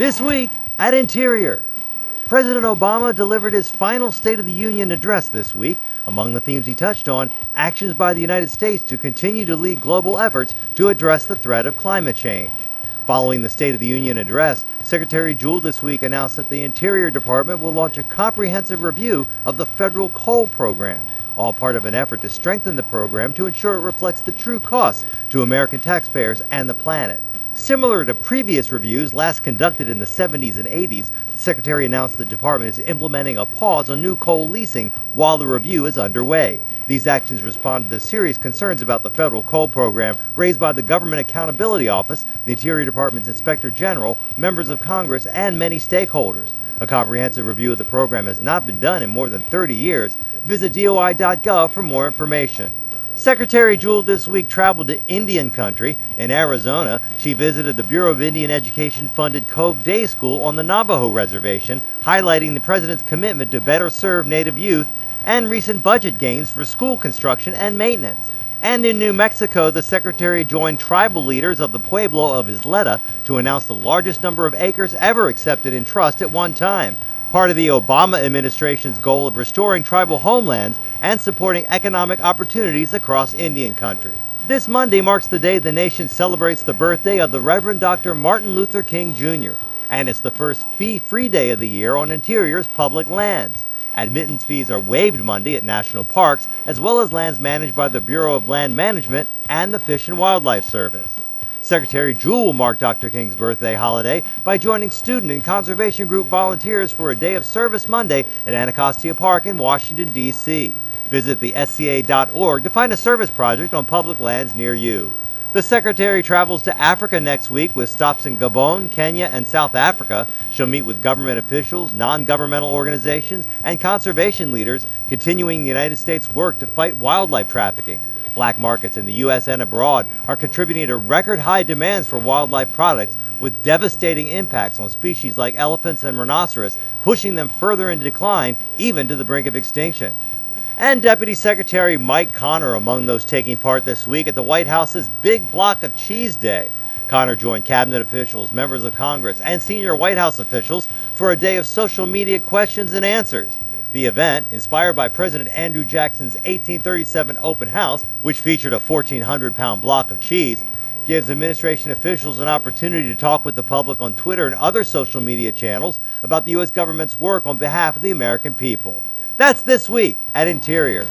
This week at Interior, President Obama delivered his final State of the Union address this week. Among the themes he touched on, actions by the United States to continue to lead global efforts to address the threat of climate change. Following the State of the Union address, Secretary Jewell this week announced that the Interior Department will launch a comprehensive review of the federal coal program, all part of an effort to strengthen the program to ensure it reflects the true costs to American taxpayers and the planet. Similar to previous reviews last conducted in the 70s and 80s, the Secretary announced the department is implementing a pause on new coal leasing while the review is underway. These actions respond to the serious concerns about the federal coal program raised by the Government Accountability Office, the Interior Department's Inspector General, members of Congress, and many stakeholders. A comprehensive review of the program has not been done in more than 30 years. Visit DOI.gov for more information. Secretary Jewell this week traveled to Indian country. In Arizona, she visited the Bureau of Indian Education-funded Cove Day School on the Navajo Reservation, highlighting the president's commitment to better serve Native youth and recent budget gains for school construction and maintenance. And in New Mexico, the secretary joined tribal leaders of the Pueblo of Isleta to announce the largest number of acres ever accepted in trust at one time, part of the Obama administration's goal of restoring tribal homelands and supporting economic opportunities across Indian country. This Monday marks the day the nation celebrates the birthday of the Reverend Dr. Martin Luther King Jr., and it's the first fee-free day of the year on Interior's public lands. Admittance fees are waived Monday at national parks, as well as lands managed by the Bureau of Land Management and the Fish and Wildlife Service. Secretary Jewell will mark Dr. King's birthday holiday by joining student and conservation group volunteers for a Day of Service Monday at Anacostia Park in Washington, D.C. Visit the SCA.org to find a service project on public lands near you. The Secretary travels to Africa next week with stops in Gabon, Kenya, and South Africa. She'll meet with government officials, non-governmental organizations, and conservation leaders, continuing the United States' work to fight wildlife trafficking. Black markets in the U.S. and abroad are contributing to record-high demands for wildlife products, with devastating impacts on species like elephants and rhinoceros, pushing them further into decline, even to the brink of extinction. And Deputy Secretary Mike Connor among those taking part this week at the White House's Big Block of Cheese Day. Connor joined cabinet officials, members of Congress, and senior White House officials for a day of social media questions and answers. The event, inspired by President Andrew Jackson's 1837 open house, which featured a 1,400-pound block of cheese, gives administration officials an opportunity to talk with the public on Twitter and other social media channels about the U.S. government's work on behalf of the American people. That's This Week at Interior.